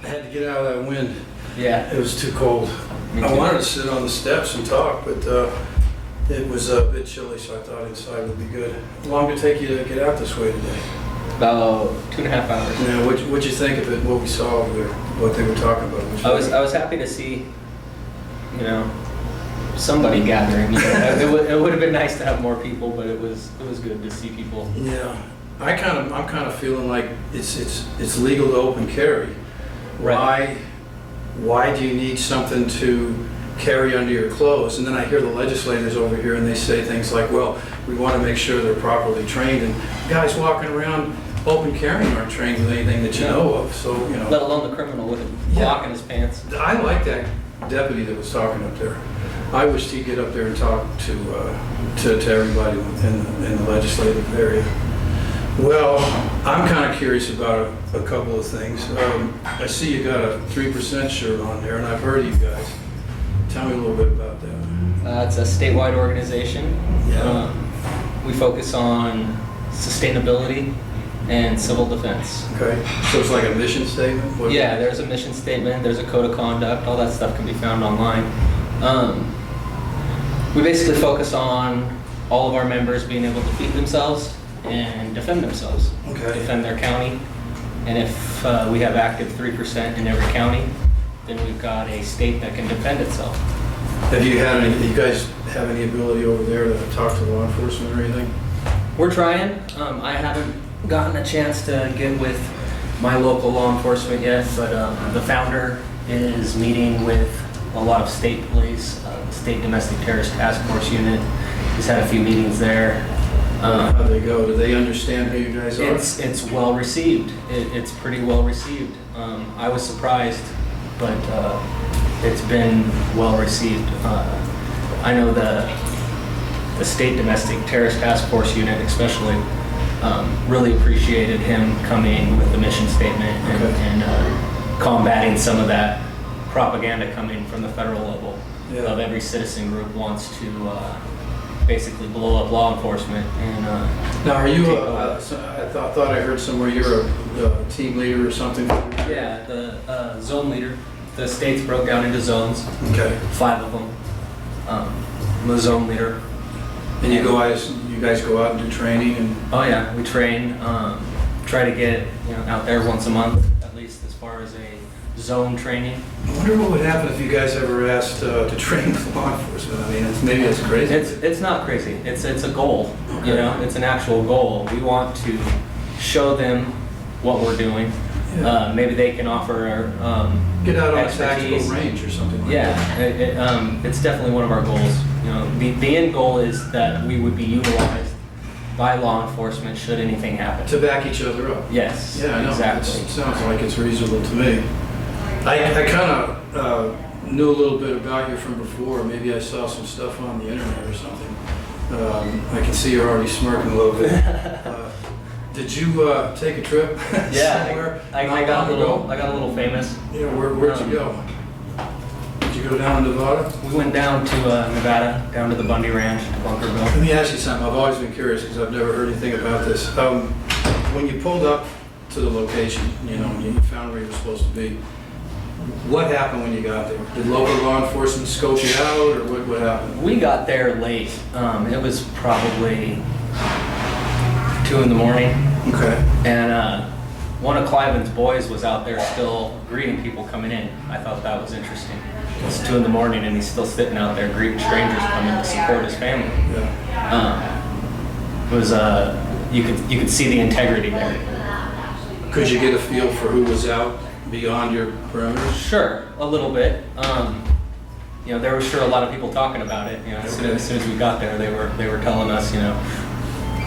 had to get out of that wind. Yeah. It was too cold. I wanted to sit on the steps and talk, but it was a bit chilly, so I thought inside would be good. How long did it take you to get out this way today? About 2.5 hours. Yeah, what'd you think of it, what we saw over there, what they were talking about? I was happy to see, you know, somebody gathering. You know, it would have been nice to have more people, but it was good to see people. Yeah, I'm kind of feeling like it's legal to open carry. Right. Why do you need something to carry under your clothes? And then I hear the legislators over here and they say things like, well, we want to make sure they're properly trained, and guys walking around open carrying aren't trained with anything that you know of, so, you know. Let alone the criminal with it blocking his pants. I like that deputy that was talking up there. I wished he'd get up there and talk to everybody in the legislative area. Well, I'm kind of curious about a couple of things. I see you got a 3% shirt on there, and I've heard of you guys. Tell me a little bit about that. It's a statewide organization. Yeah. We focus on sustainability and civil defense. Okay, so it's like a mission statement? Yeah, there's a mission statement, there's a code of conduct, all that stuff can be found online. We basically focus on all of our members being able to feed themselves and defend themselves. Okay. Defend their county. And if we have active 3% in every county, then we've got a state that can defend itself. Have you had any, you guys have any ability over there to talk to law enforcement or anything? We're trying. I haven't gotten a chance to get with my local law enforcement yet, but the founder is meeting with a lot of state police, the State Domestic Terrorist Task Force Unit. He's had a few meetings there. How do they go? Do they understand who you guys are? It's well received. It's pretty well received. I was surprised, but it's been well received. I know the State Domestic Terrorist Task Force Unit especially really appreciated him coming with the mission statement and combating some of that propaganda coming from the federal level of every citizen group wants to basically blow up law enforcement. And now, are you? I thought I heard somewhere you're a team leader or something. Yeah, the zone leader. The states broke down into zones. Okay. 5 of them. I'm the zone leader. And you guys go out and do training and. Oh yeah, we train. Try to get out there once a month at least, as far as a zone training. I wonder what would happen if you guys ever asked to train with law enforcement. I mean, maybe it's crazy. It's not crazy. It's a goal. Okay. It's an actual goal. We want to show them what we're doing. Yeah. Maybe they can offer get out on expertise. A tactical range or something like that. Yeah, it's definitely one of our goals. The end goal is that we would be utilized by law enforcement should anything happen. To back each other up. Yes. Yeah, I know. Exactly. It sounds like it's reasonable to me. I kind of knew a little bit about you from before. Maybe I saw some stuff on the internet or something. I can see you're already smirking a little bit. Did you take a trip somewhere? I got a little famous. Yeah, where'd you go? Did you go down to Nevada? We went down to Nevada, down to the Bundy Ranch, to Bunkerville. Let me ask you something. I've always been curious because I've never heard anything about this. When you pulled up to the location, and you found where you were supposed to be, what happened when you got there? Did local law enforcement scope you out, or what happened? We got there late. It was probably 2 in the morning. Okay. And one of Cliven's boys was out there still greeting people coming in. I thought that was interesting. It's 2 in the morning and he's still sitting out there greeting strangers coming to support his family. Yeah. It was you could see the integrity there. Could you get a feel for who was out beyond your perimeter? Sure, a little bit. There was sure a lot of people talking about it. As soon as we got there, they were telling us,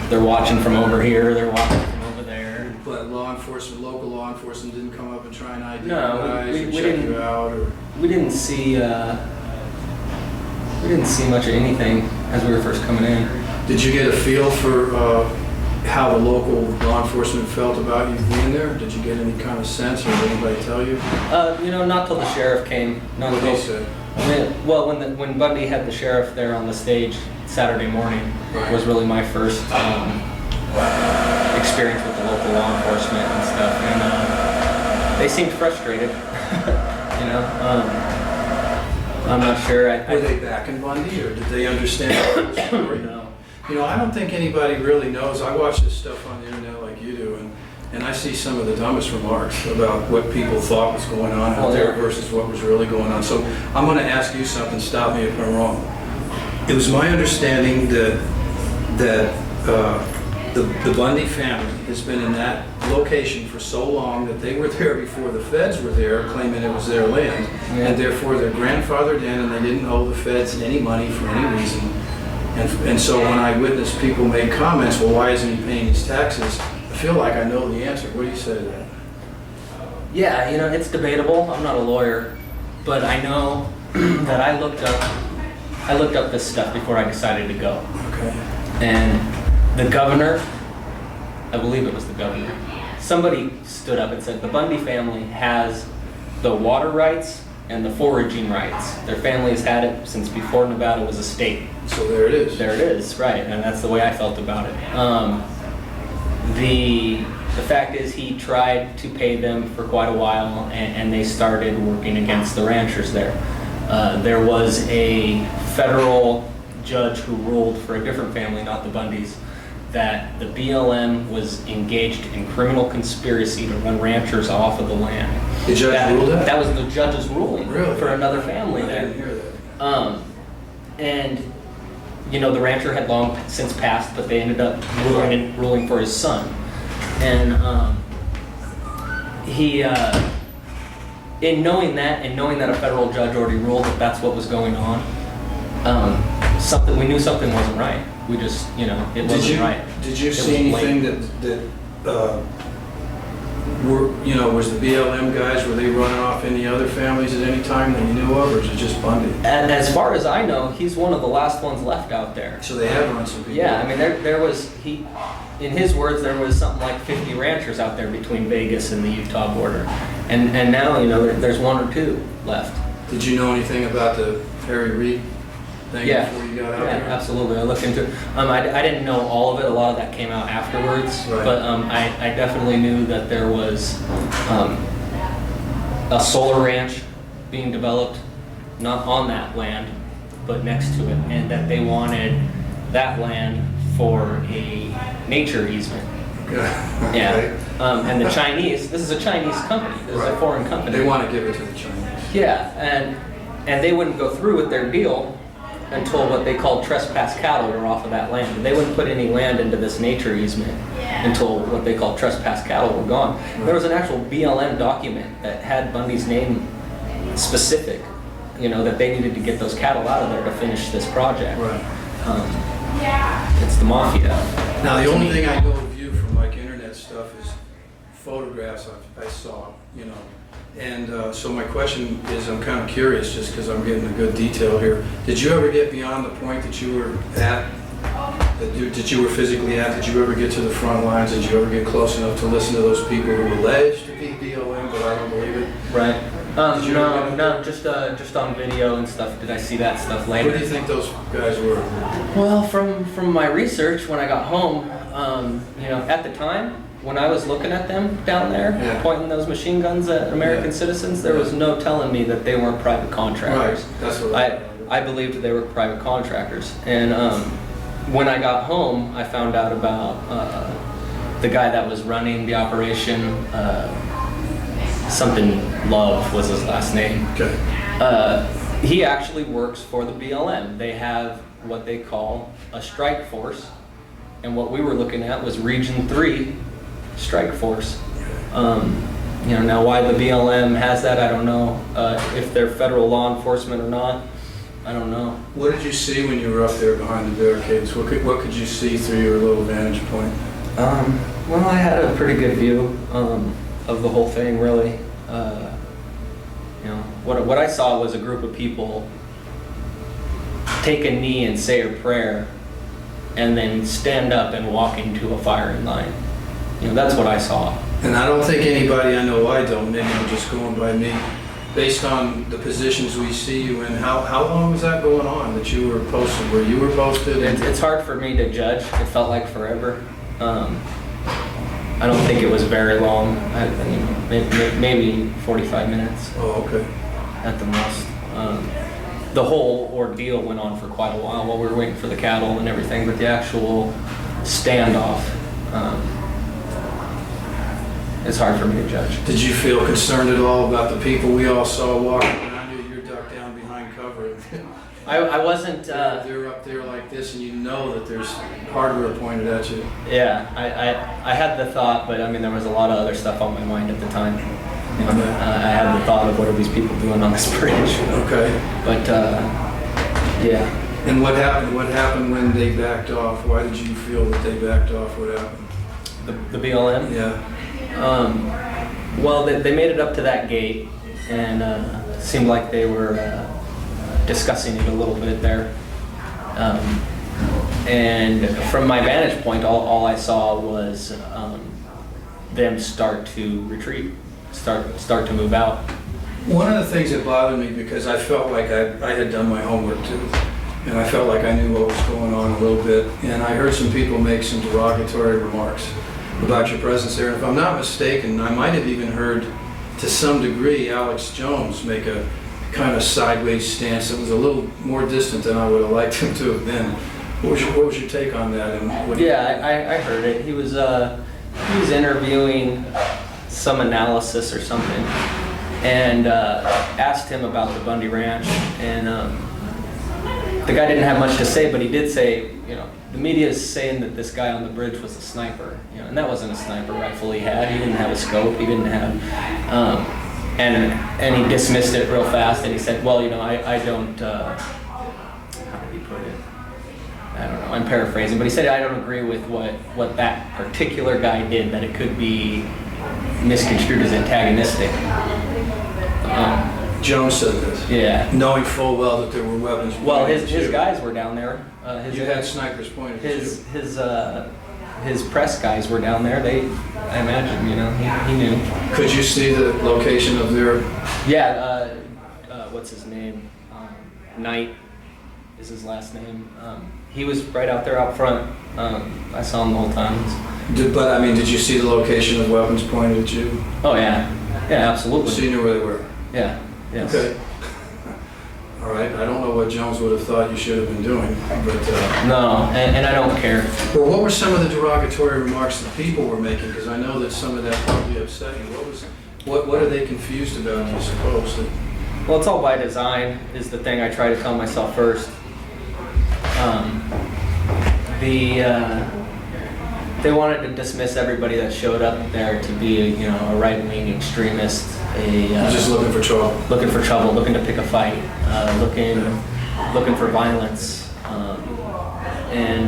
they're watching from over here, they're watching from over there. But local law enforcement didn't come up and try and ID you guys or check didn't, you out? Or? We didn't see much of anything as we were first coming in. Did you get a feel for how the local law enforcement felt about you being there? Did you get any kind of sense, or did anybody tell you? Not till the sheriff came. What did he say? When Bundy had the sheriff there on the stage Saturday morning, was really my first experience with the local law enforcement and stuff. And they seemed frustrated. I'm not sure. Were they backing Bundy, or did they understand the story? No. I don't think anybody really knows. I watch this stuff on the internet like you do, and I see some of the dumbest remarks about what people thought was going on out there versus what was really going on. So I'm going to ask you something. Stop me if I'm wrong. It was my understanding that the Bundy family has been in that location for so long that they were there before the feds were there, claiming it was their land, and therefore they're grandfathered in, and they didn't owe the feds any money for any reason. And so when I witnessed people make comments, well, why isn't he paying his taxes? I feel like I know the answer. What do you say to that? Yeah, it's debatable. I'm not a lawyer, but I know that I looked up this stuff before I decided to go. Okay. And the governor, I believe it was the governor, somebody stood up and said the Bundy family has the water rights and the foraging rights. Their family has had it since before Nevada was a state. So there it is. There it is, right, and that's the way I felt about it. The fact is he tried to pay them for quite a while, and they started working against the ranchers there. There was a federal judge who ruled for a different family, not the Bundys, that the BLM was engaged in criminal conspiracy to run ranchers off of the land. The judge ruled that? That was the judge's ruling for another family I there. didn't hear that. And the rancher had long since passed, but they ended up ruling for his son. And he, in knowing that, and knowing that a federal judge already ruled that that's what was going on, we knew something wasn't right. We just, it wasn't right. Did you see anything that was the BLM guys, were they running off any other families at any time that you knew of, or was it just Bundy? And as far as I know, he's one of the last ones left out there. So they have run some people. Yeah, I mean, there was, in his words, there was something like 50 ranchers out there between Vegas and the Utah border. And now, there's one or two left. Did you know anything about the Harry Reid thing before you got out there? Yeah, absolutely. I looked into it. I didn't know all of it. A lot of that came out afterwards. Right. But I definitely knew that there was a solar ranch being developed, not on that land, but next to it, and that they wanted that land for a nature easement. Yeah. And the Chinese, this is a Chinese company, this is a foreign company. They want to give it to the Chinese. Yeah, and they wouldn't go through with their deal until what they called trespass cattle were off of that land. They wouldn't put any land into this nature easement until what they called trespass cattle were gone. There was an actual BLM document that had Bundy's name specific, that they needed to get those cattle out of there to finish this project. Right. It's the mafia. Now, the only thing I know of you from like internet stuff is photographs I saw, And so my question is, I'm kind of curious, just because I'm getting a good detail here. Did you ever get beyond the point that you were at, that you were physically at? Did you ever get to the front lines? Did you ever get close enough to listen to those people who alleged to be BLM, but I don't believe it? Right. No, just on video and stuff. Did I see that stuff later? What do you think those guys were? Well, from my research when I got home, at the time, when I was looking at them down there, pointing those machine guns at American citizens, there was no telling me that they weren't private contractors. Right, that's what I believed they were private contractors. And when I got home, I found out about the guy that was running the operation, something Love was his last name. Okay. He actually works for the BLM. They have what they call a strike force. And what we were looking at was Region 3 strike force. Now why the BLM has that, I don't know. If they're federal law enforcement or not, I don't know. What did you see when you were up there behind the barricades? What could you see through your little vantage point? Well, I had a pretty good view of the whole thing, really. What I saw was a group of people take a knee and say a prayer, and then stand up and walk into a firing line. That's what I saw. And I don't think anybody, I know I don't, maybe I'm just going by me, based on the positions we see you in, how long was that going on that you were posted, where you were posted? It's hard for me to judge. It felt like forever. I don't think it was very long. I mean, maybe 45 minutes Oh, okay. at the most. The whole ordeal went on for quite a while we were waiting for the cattle and everything, but the actual standoff, it's hard for me to judge. Did you feel concerned at all about the people we all saw walking around you? You're ducked down behind cover. I wasn't. They're up there like this, and you know that there's hardware pointed at you. Yeah, I had the thought, but I mean, there was a lot of other stuff on my mind at the time. You know, I had the thought of what are these people doing on this bridge. Okay. But yeah. And what happened? What happened when they backed off? Why did you feel that they backed off? What happened? The BLM? Yeah. Well, they made it up to that gate, and seemed like they were discussing it a little bit there. And from my vantage point, all I saw was them start to retreat, start to move out. One of the things that bothered me, because I felt like I had done my homework too, and I felt like I knew what was going on a little bit, and I heard some people make some derogatory remarks about your presence there. And if I'm not mistaken, I might have even heard, to some degree, Alex Jones make a kind of sideways stance that was a little more distant than I would have liked him to have been. What was your take on that? And what I heard it. He was interviewing some analysis or something, and asked him about the Bundy Ranch, and the guy didn't have much to say, but he did say, you know, the media is saying that this guy on the bridge was a sniper, you know, and that wasn't a sniper rifle he had. He didn't have a scope. He didn't have, and he dismissed it real fast, and he said, well, you know, I don't, how did he put it? I don't know, I'm paraphrasing, but he said, I don't agree with what that particular guy did, that it could be misconstrued as antagonistic. Jones said this. Yeah. Knowing full well that there were weapons. Well, his guys were down there. You had snipers pointed at you. His press guys were down there. I imagine, you know, he knew. Could you see the location of their? Yeah. What's his name? Knight is his last name. He was right out there out front. I saw him the whole time. But I mean, did you see the location of weapons pointed at you? Oh yeah. Yeah, absolutely. So you knew where they were? Yeah. Yes. Okay. All right. I don't know what Jones would have thought you should have been doing, but. No, and I don't care. Well, what were some of the derogatory remarks that people were making? Because I know that some of that probably upset you. What are they confused about, do you suppose? Well, it's all by design, is the thing I try to tell myself first. They wanted to dismiss everybody that showed up there to be, you know, a right-wing extremist, Just looking for trouble. Looking to pick a fight, looking for violence, and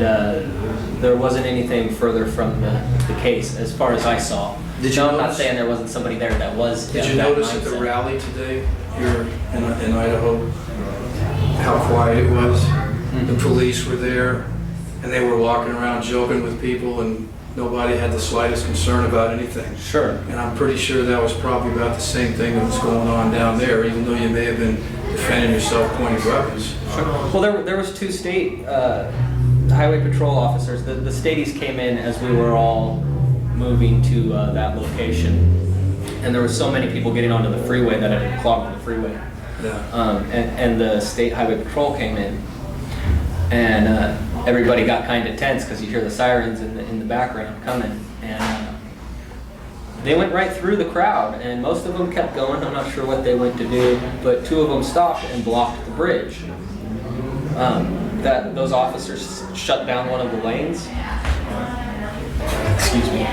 there wasn't anything further from the case as far as I saw. I'm not saying there wasn't somebody there that was. Did you notice at the rally today here in Idaho how quiet it was? Mm-hmm. The police were there, and they were walking around joking with people, and nobody had the slightest concern about anything. Sure. And I'm pretty sure that was probably about the same thing that was going on down there, even though you may have been defending yourself pointing weapons. Sure. Well, there was two state highway patrol officers. The staties came in as we were all moving to that location, and there were so many people getting onto the freeway that it clogged the freeway. Yeah. And the state highway patrol came in, and everybody got kind of tense because you hear the sirens in the background coming, and they went right through the crowd, and most of them kept going. I'm not sure what they went to do, but two of them stopped and blocked the bridge. Those officers shut down one of the lanes. Excuse me.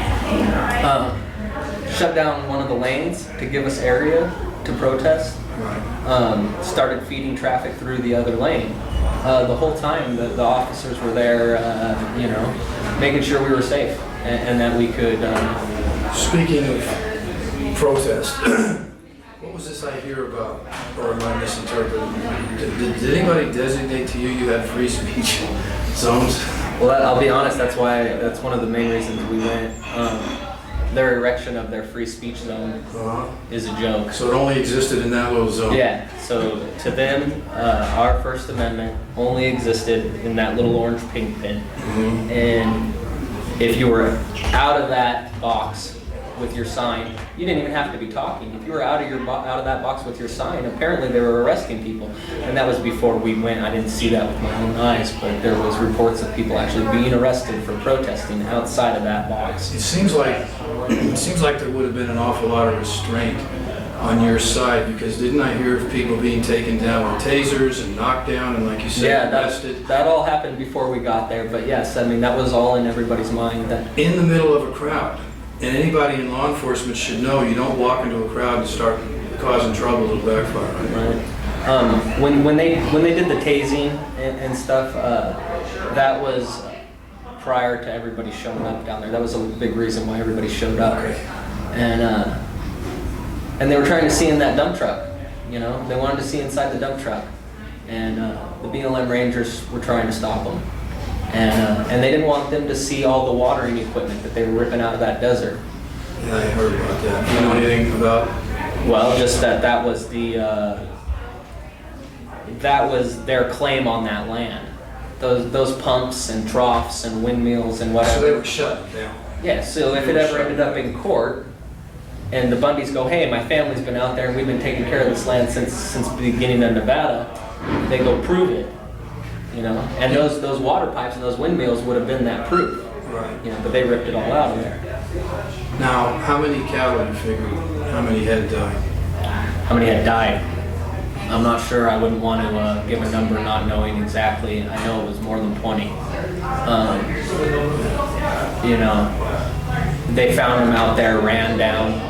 Shut down one of the lanes to give us area to protest. Right. Started feeding traffic through the other lane. The whole time the officers were there, you know, making sure we were safe and that we could. Speaking of protest, what was this I hear about, or am I misinterpreting? Did anybody designate to you you had free speech zones? Well, I'll be honest. That's one of the main reasons we went. Their erection of their free speech zone is a joke. So it only existed in that little zone? Yeah, so to them, our First Amendment only existed in that little orange pink pin. Mm-hmm. And if you were out of that box with your sign, you didn't even have to be talking. If you were out of that box with your sign, apparently they were arresting people. And that was before we went. I didn't see that with my own eyes, but there was reports of people actually being arrested for protesting outside of that box. It seems like there would have been an awful lot of restraint on your side, because didn't I hear of people being taken down with tasers and knocked down and, like you said, arrested? That all happened before we got there, but yes, I mean, that was all in everybody's mind. That in the middle of a crowd. And anybody in law enforcement should know you don't walk into a crowd and start causing trouble to backfire. Right. When they did the tasing and stuff, that was prior to everybody showing up down there. That was a big reason why everybody showed up. And they were trying to see in that dump truck. You know, they wanted to see inside the dump truck, and the BLM Rangers were trying to stop them. And they didn't want them to see all the watering equipment that they were ripping out of that desert. Yeah, I heard about that. Do you know anything about? Well, just that was that was their claim on that land. Those pumps and troughs and windmills and whatever. So they were shut down. Yeah. So if it ever ended up in court, and the Bundys go, hey, my family's been out there and we've been taking care of this land since the beginning of Nevada, they go prove it. You know, and those water pipes and those windmills would have been that proof. Right. You know, but they ripped it all out of there. Now, how many cattle you figure? How many had died? How many had died? I'm not sure. I wouldn't want to give a number not knowing exactly. I know it was more than 20. You know, they found them out there, ran down.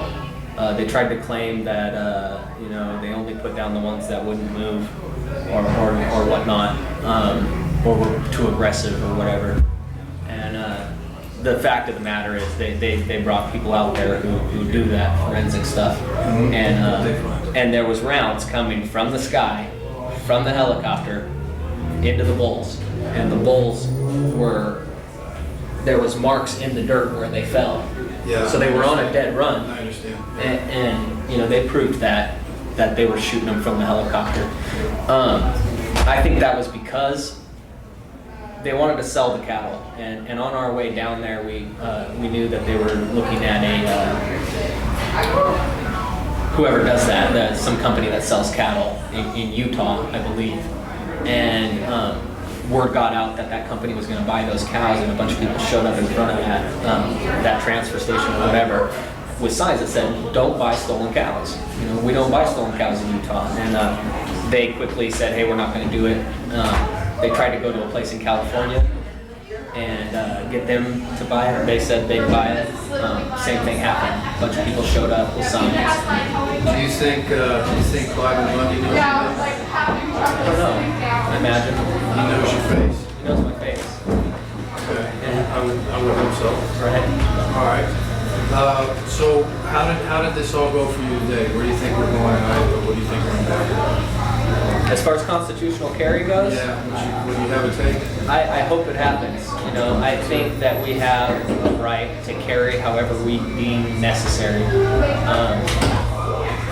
They tried to claim that, you know, they only put down the ones that wouldn't move or whatnot, or were too aggressive or whatever. And the fact of the matter is they brought people out there who do that forensic stuff. And there was rounds coming from the sky, from the helicopter, into the bulls. And the bulls there was marks in the dirt where they fell. Yeah. So they were on a dead run. I understand. And you know, they proved that they were shooting them from the helicopter. I think that was because they wanted to sell the cattle, and on our way down there, we knew that they were looking at whoever does that, some company that sells cattle in Utah, I believe, and word got out that company was going to buy those cows, and a bunch of people showed up in front of that transfer station or whatever, with signs that said, "Don't buy stolen cows." You know, we don't buy stolen cows in Utah. And they quickly said, "Hey, we're not going to do it." They tried to go to a place in California and get them to buy it. They said they'd buy it. Same thing happened. A bunch of people showed up with signs. Do you think Cliven Bundy knows you? I don't know. I imagine. He knows your face. He knows my face. Okay. I would hope so. Right. All right. So how did this all go for you today? Where do you think we're going tonight, or what do you think we're going to As far as constitutional carry goes, Yeah, would you have a take? I hope it happens. You know, I think that we have a right to carry however we deem necessary.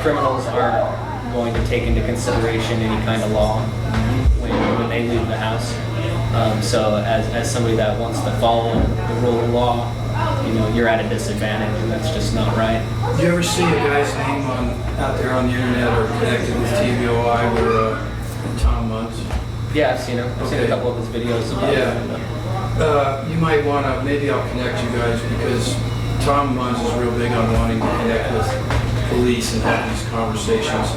Criminals aren't going to take into consideration any kind of law when they leave the house. So as somebody that wants to follow the rule of law, you know, you're at a disadvantage, and that's just not right. Do you ever see a guy's name out there on the internet or connected with TVOI or Tom Munz? Yeah, I've seen him. I've seen a couple of his videos about it. You might want to, maybe I'll connect you guys, because Tom Munz is real big on wanting to connect with police and have these conversations.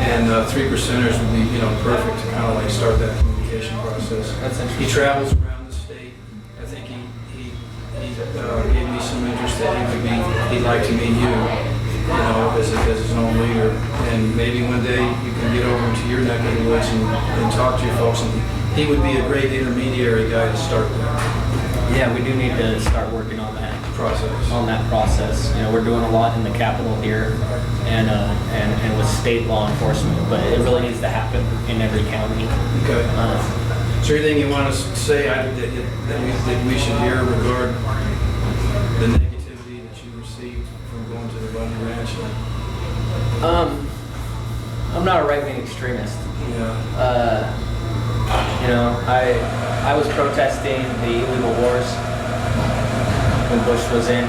And 3%ers would be, you know, perfect to kind of like start that communication process. That's interesting. He travels around the state. I think he gave me some interest that he'd like to meet you, you know, as his own leader. And maybe one day you can get over into your neck of the woods and talk to your folks. And he would be a great intermediary guy to start that. Yeah, we do need to start working on that process. You know, we're doing a lot in the Capitol here, and with state law enforcement, but it really needs to happen in every county. Okay. Is there anything you want to say that we should hear regarding the negativity that you received from going to the Bundy Ranch? I'm not a right-wing extremist. Yeah. You know, I was protesting the illegal wars Bush was in.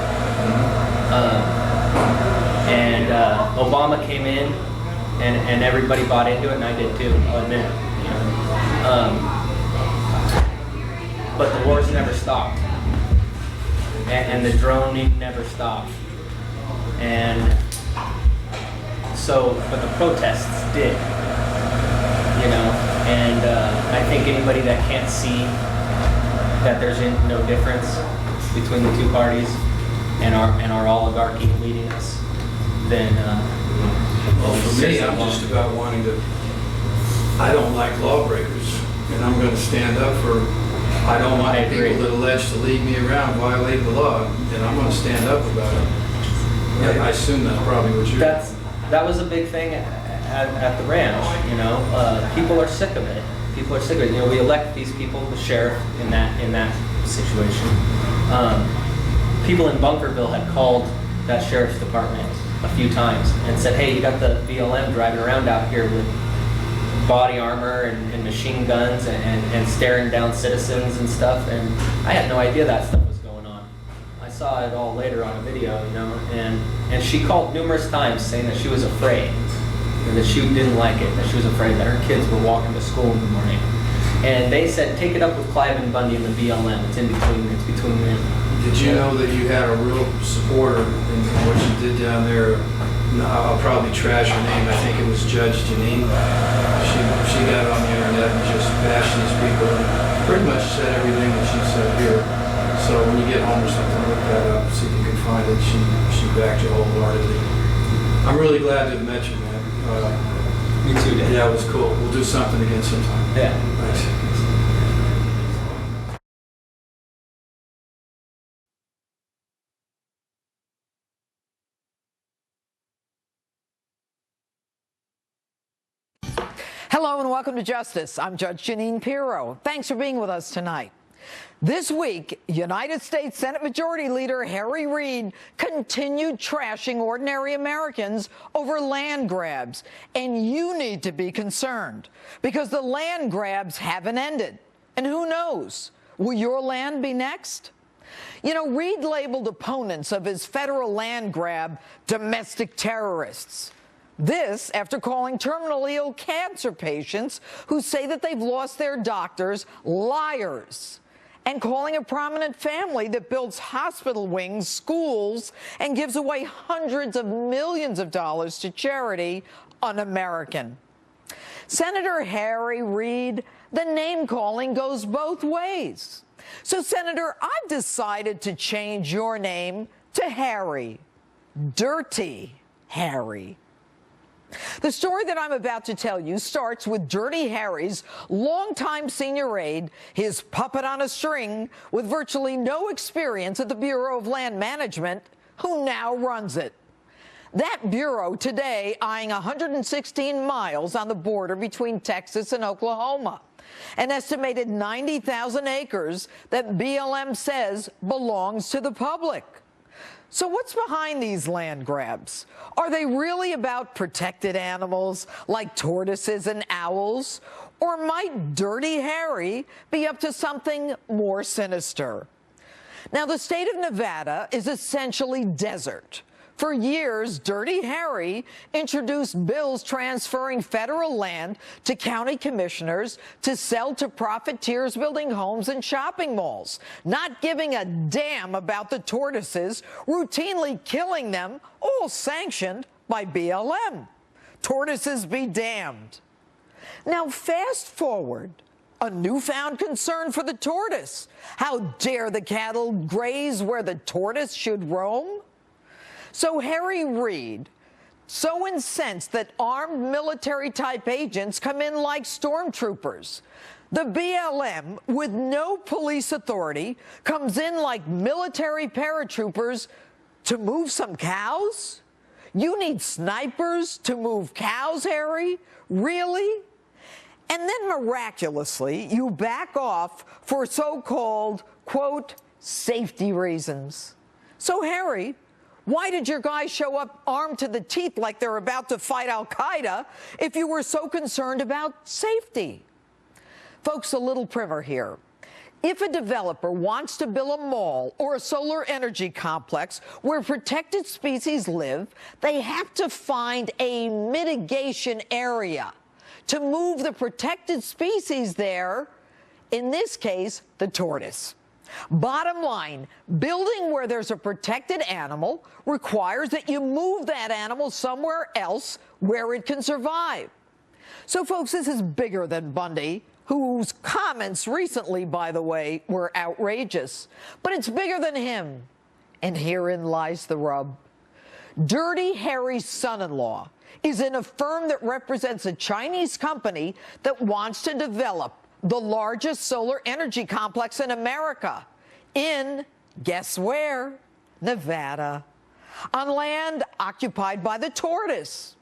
Obama came in, and everybody bought into it, and I did too, I'll admit. You know? But the wars never stopped, and the droning never stopped. And so, but the protests did, you know, and I think anybody that can't see that there's no difference between the two parties and our oligarchy leading us, then well, for me, I'm just about wanting to. I don't like lawbreakers, and I'm going to stand up for. I don't want people that allege to lead me around violating the law, and I'm going to stand up about it. Yeah, I assume that's probably what you're. That was a big thing at the ranch. You know, people are sick of it. People are sick of it. You know, we elect these people, the sheriff, in that situation. People in Bunkerville had called that sheriff's department a few times and said, "Hey, you got the BLM driving around out here with body armor and machine guns and staring down citizens and stuff." And I had no idea that stuff was going on. I saw it all later on a video, you know, and she called numerous times saying that she was afraid, and that she didn't like it, that she was afraid that her kids were walking to school in the morning. And they said, take it up with Cliven Bundy and the BLM. It's between them. Did you know that you had a real supporter in what you did down there? I'll probably trash her name. I think it was Judge Jeanine. She got on the internet and just bashed these people and pretty much said everything that she said here. So when you get home or something, look that up, see if you can find it. She backed you wholeheartedly. I'm really glad to have met you, man. Me too, Dad. Yeah, it was cool. We'll do something again sometime. Yeah. Thanks. Hello and welcome to Justice. I'm Judge Jeanine Pirro. Thanks for being with us tonight. This week, United States Senate Majority Leader Harry Reid continued trashing ordinary Americans over land grabs. And you need to be concerned because the land grabs haven't ended. And who knows, will your land be next? You know, Reid labeled opponents of his federal land grab domestic terrorists. This after calling terminally ill cancer patients who say that they've lost their doctors liars, and calling a prominent family that builds hospital wings, schools, and gives away hundreds of millions of dollars to charity un-American. Senator Harry Reid, the name-calling goes both ways. So, Senator, I've decided to change your name to Harry. Dirty Harry. The story that I'm about to tell you starts with Dirty Harry's longtime senior aide, his puppet on a string with virtually no experience at the Bureau of Land Management, who now runs it. That bureau today eyeing 116 miles on the border between Texas and Oklahoma, an estimated 90,000 acres that BLM says belongs to the public. So what's behind these land grabs? Are they really about protected animals like tortoises and owls? Or might Dirty Harry be up to something more sinister? Now, the state of Nevada is essentially desert. For years, Dirty Harry introduced bills transferring federal land to county commissioners to sell to profiteers building homes and shopping malls, not giving a damn about the tortoises, routinely killing them, all sanctioned by BLM. Tortoises be damned. Now, fast forward. A newfound concern for the tortoise. How dare the cattle graze where the tortoise should roam? So Harry Reid, so incensed that armed military-type agents come in like stormtroopers. The BLM, with no police authority, comes in like military paratroopers to move some cows? You need snipers to move cows, Harry? Really? And then miraculously, you back off for so-called, quote, safety reasons. So Harry, why did your guys show up armed to the teeth like they're about to fight al-Qaeda if you were so concerned about safety? Folks, a little primer here. If a developer wants to build a mall or a solar energy complex where protected species live, they have to find a mitigation area to move the protected species there, in this case, the tortoise. Bottom line, building where there's a protected animal requires that you move that animal somewhere else where it can survive. So, folks, this is bigger than Bundy, whose comments recently, by the way, were outrageous. But it's bigger than him. And herein lies the rub. Dirty Harry's son-in-law is in a firm that represents a Chinese company that wants to develop the largest solar energy complex in America in, guess where? Nevada. On land occupied by the tortoise.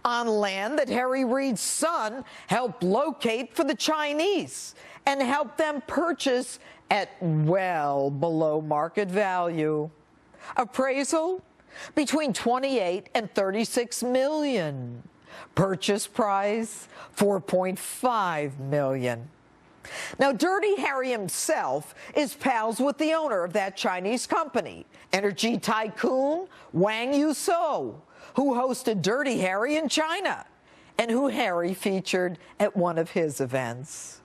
On land that Harry Reid's son helped locate for the Chinese and helped them purchase at well below market value. Appraisal? Between 28 and 36 million. Purchase price? 4.5 million. Now, Dirty Harry himself is pals with the owner of that Chinese company, energy tycoon Wang Yuso, who hosted Dirty Harry in China and who Harry featured at one of his events.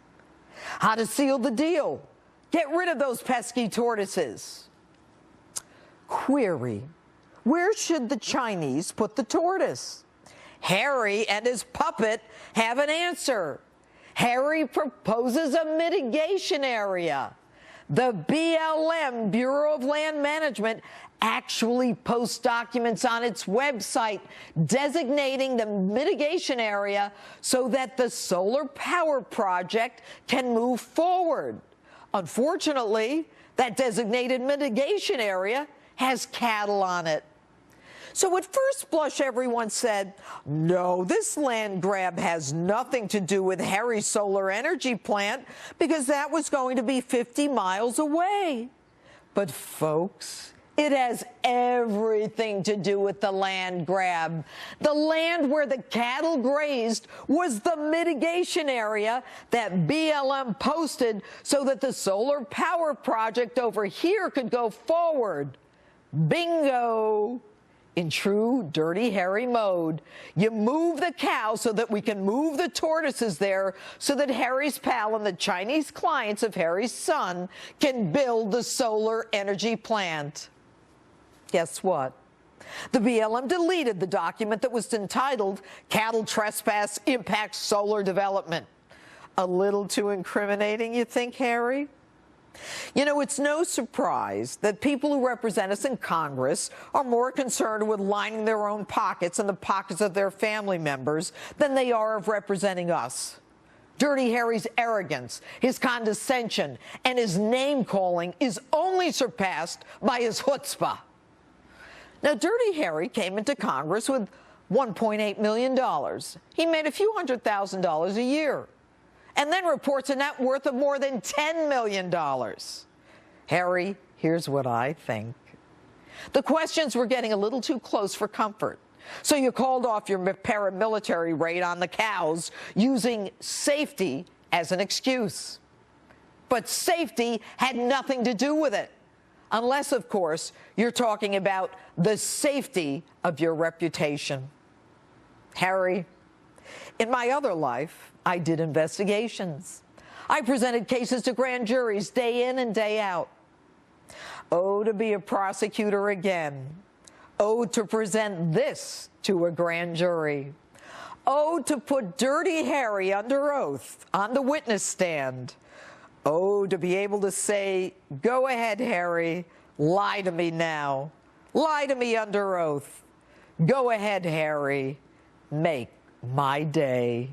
How to seal the deal? Get rid of those pesky tortoises. Query: where should the Chinese put the tortoise? Harry and his puppet have an answer. Harry proposes a mitigation area. The BLM, Bureau of Land Management, actually posts documents on its website designating the mitigation area so that the solar power project can move forward. Unfortunately, that designated mitigation area has cattle on it. So at first blush, everyone said, no, this land grab has nothing to do with Harry's solar energy plant because that was going to be 50 miles away. But folks, it has everything to do with the land grab. The land where the cattle grazed was the mitigation area that BLM posted so that the solar power project over here could go forward. Bingo! In true Dirty Harry mode, you move the cow so that we can move the tortoises there so that Harry's pal and the Chinese clients of Harry's son can build the solar energy plant. Guess what? The BLM deleted the document that was entitled Cattle Trespass Impacts Solar Development. A little too incriminating, you think, Harry? You know, it's no surprise that people who represent us in Congress are more concerned with lining their own pockets and the pockets of their family members than they are of representing us. Dirty Harry's arrogance, his condescension, and his name-calling is only surpassed by his chutzpah. Now, Dirty Harry came into Congress with $1.8 million. He made a few $100,000 a year, and then reports a net worth of more than $10 million. Harry, here's what I think. The questions were getting a little too close for comfort, so you called off your paramilitary raid on the cows using safety as an excuse. But safety had nothing to do with it, unless, of course, you're talking about the safety of your reputation. Harry, in my other life, I did investigations. I presented cases to grand juries day in and day out. Oh, to be a prosecutor again. Oh, to present this to a grand jury. Oh, to put Dirty Harry under oath on the witness stand. Oh, to be able to say, go ahead, Harry, lie to me now. Lie to me under oath. Go ahead, Harry, make my day.